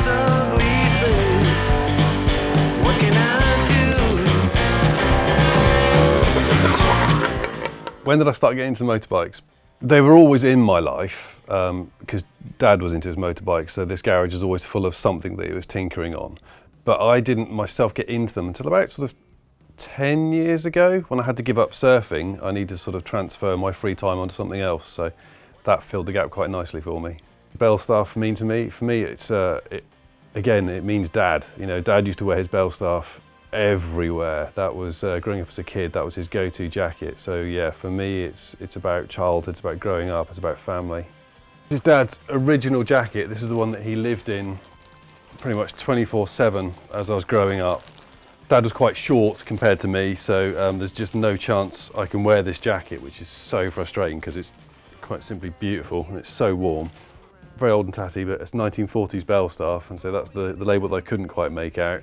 this ugly face. What can I do? When did I start getting into motorbikes? They were always in my life because Dad was into his motorbikes, so this garage is always full of something that he was tinkering on. But I didn't myself get into them until about sort of 10 years ago, when I had to give up surfing. I needed to sort of transfer my free time onto something else, so that filled the gap quite nicely for me. Belstaff mean to me, for me it's, again, it means Dad. You know, Dad used to wear his Belstaff everywhere. That was, growing up as a kid, that was his go-to jacket. So yeah, for me it's about childhood, it's about growing up, it's about family. This is Dad's original jacket. This is the one that he lived in pretty much 24/7 as I was growing up. Dad was quite short compared to me, so there's just no chance I can wear this jacket, which is so frustrating because it's quite simply beautiful and it's so warm. Very old and tatty, but it's 1940s Belstaff, and so that's the label that I couldn't quite make out.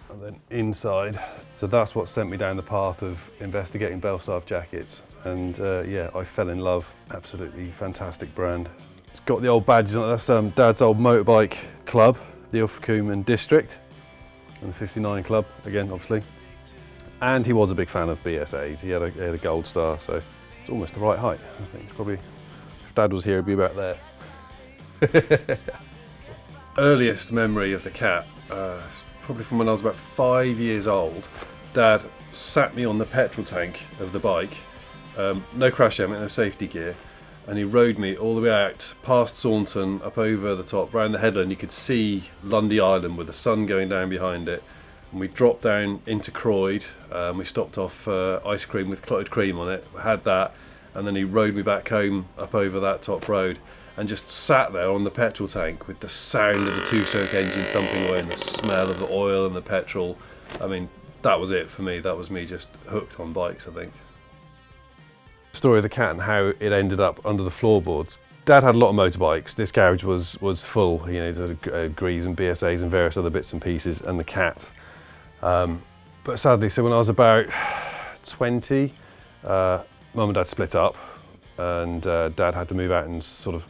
And then inside, so that's what sent me down the path of investigating Belstaff jackets, and yeah, I fell in love. Absolutely fantastic brand. It's got the old badges on it. That's Dad's old motorbike club, the Ilfracombe district, and the 59 club again, obviously. And he was a big fan of BSAs. He had a gold star, so it's almost the right height. I think it's probably, if Dad was here, it'd be about there. Earliest memory of the cat, probably from when I was about 5 years old. Dad sat me on the petrol tank of the bike, no crash helmet, no safety gear, and he rode me all the way out past Saunton, up over the top, round the headland. You could see Lundy Island with the sun going down behind it, and we dropped down into Croyd. We stopped off ice cream with clotted cream on it, had that, and then he rode me back home up over that top road, and just sat there on the petrol tank with the sound of the two-stroke engine thumping away and the smell of the oil and the petrol. I mean, that was it for me. That was me just hooked on bikes, I think. The story of the cat and how it ended up under the floorboards. Dad had a lot of motorbikes. This garage was full, you know, Grees and BSAs and various other bits and pieces, and the cat. But sadly, so when I was about 20, Mum and Dad split up, and Dad had to move out and sort of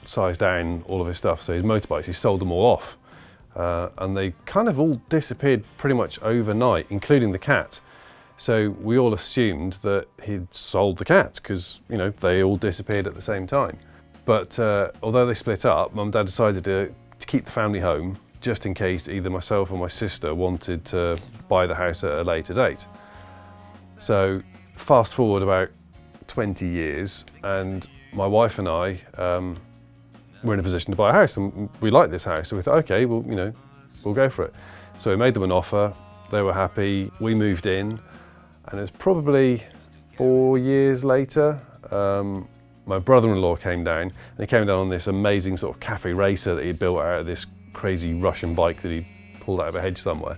size down all of his stuff. So his motorbikes, he sold them all off, and they kind of all disappeared pretty much overnight, including the cat. So we all assumed that he'd sold the cat because, you know, they all disappeared at the same time. But although they split up, Mum and Dad decided to keep the family home just in case either myself or my sister wanted to buy the house at a later date. So fast forward about 20 years, and my wife and I were in a position to buy a house, and we liked this house, so we thought, okay, well, you know, we'll go for it. So we made them an offer, they were happy, we moved in, and it was probably 4 years later, my brother-in-law came down, and he came down on this amazing sort of cafe racer that he'd built out of this crazy Russian bike that he pulled out of a hedge somewhere.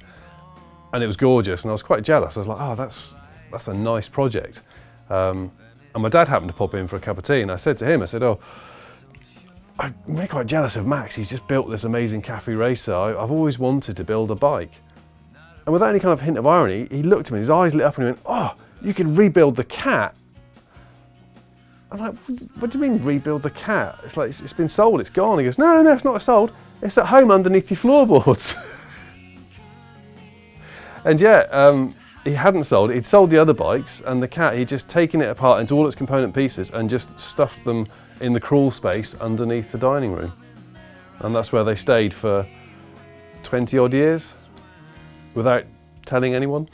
And it was gorgeous, and I was quite jealous. I was like, oh, that's a nice project. And my dad happened to pop in for a cup of tea, and I said to him, I said, oh, I'm really quite jealous of Max. He's just built this amazing cafe racer. I've always wanted to build a bike. And without any kind of hint of irony, he looked at me, his eyes lit up, and he went, oh, you can rebuild the cat. I'm like, what do you mean rebuild the cat? It's like, it's been sold, it's gone. He goes, no, it's not sold. It's at home underneath your floorboards. And yeah, he hadn't sold it. He'd sold the other bikes, and the cat, he'd just taken it apart into all its component pieces and just stuffed them in the crawl space underneath the dining room. And that's where they stayed for 20 odd years without telling anyone.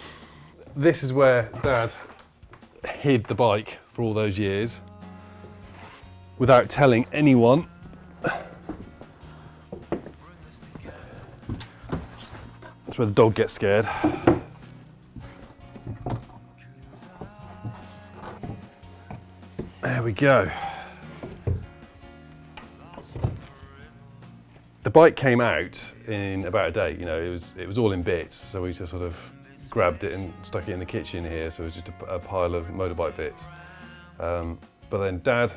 This is where Dad hid the bike for all those years without telling anyone. That's where the dog gets scared. There we go. The bike came out in about a day. You know, it was all in bits, so we just sort of grabbed it and stuck it in the kitchen here. So it was just a pile of motorbike bits. But then Dad,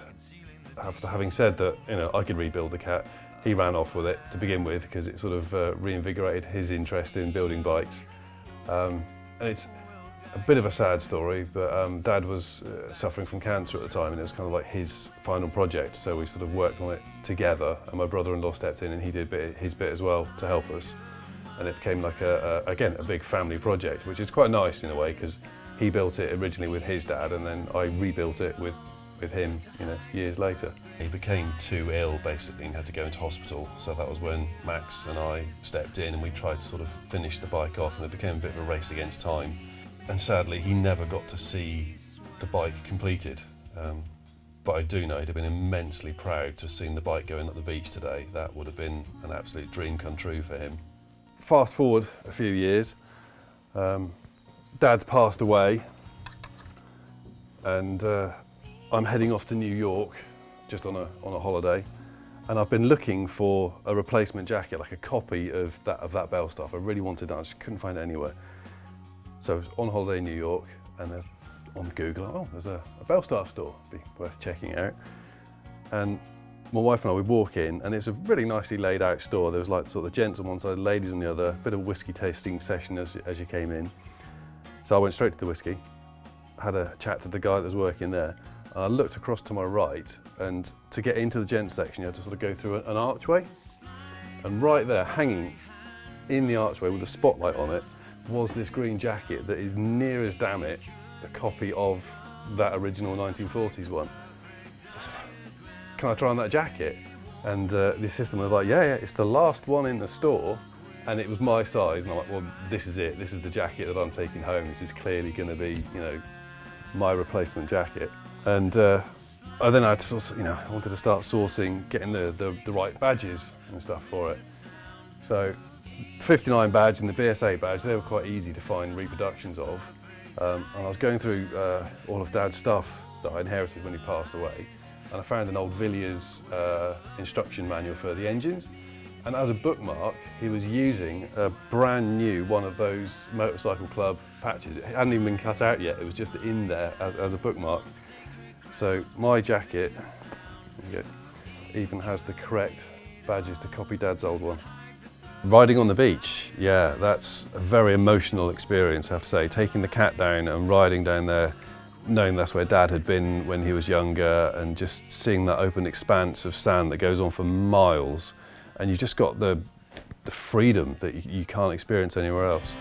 after having said that, you know, I could rebuild the cat, he ran off with it to begin with because it sort of reinvigorated his interest in building bikes. And a bit of a sad story, but Dad was suffering from cancer at the time, and it was kind of like his final project, so we sort of worked on it together, and my brother-in-law stepped in and he did his bit as well to help us, and it became like again a big family project, which is quite nice in a way, because he built it originally with his dad, and then I rebuilt it with him, you know, years later. He became too ill basically and had to go into hospital, so that was when Max and I stepped in and we tried to sort of finish the bike off, and it became a bit of a race against time. And sadly, he never got to see the bike completed. But I do know he'd have been immensely proud to have seen the bike going up the beach today. That would have been an absolute dream come true for him. Fast forward a few years, Dad's passed away, and I'm heading off to New York just on a holiday, and I've been looking for a replacement jacket, like a copy of that Belstaff. I really wanted that, I just couldn't find it anywhere. So I was on holiday in New York, and on Google, oh, there's a Belstaff store, be worth checking out. And my wife and I, we walk in, and it's a really nicely laid out store. There was like sort of gents on one side, ladies on the other, a bit of a whiskey tasting session as you came in. So I went straight to the whiskey, had a chat to the guy that was working there, and I looked across to my right, and to get into the gents section, you had to sort of go through an archway. And right there, hanging in the archway with a spotlight on it, was this green jacket that is near as damn it a copy of that original 1940s one. So I said, can I try on that jacket? And the assistant was like, yeah, it's the last one in the store, and it was my size. And I'm like, well, this is it. This is the jacket that I'm taking home. This is clearly going to be, you know, my replacement jacket. And then I had to sort of, you know, I wanted to start sourcing, getting the right badges and stuff for it. So 59 badge and the BS8 badge, they were quite easy to find reproductions of. And I was going through all of Dad's stuff that I inherited when he passed away, and I found an old Villiers instruction manual for the engines. And as a bookmark, he was using a brand new one of those Motorcycle Club patches. It hadn't even been cut out yet, it was just in there as a bookmark. So my jacket, there you go, even has the correct badges to copy Dad's old one. Riding on the beach, yeah, that's a very emotional experience, I have to say. Taking the cat down and riding down there, knowing that's where Dad had been when he was younger, and just seeing that open expanse of sand that goes on for miles, and you've just got the freedom that you can't experience anywhere else.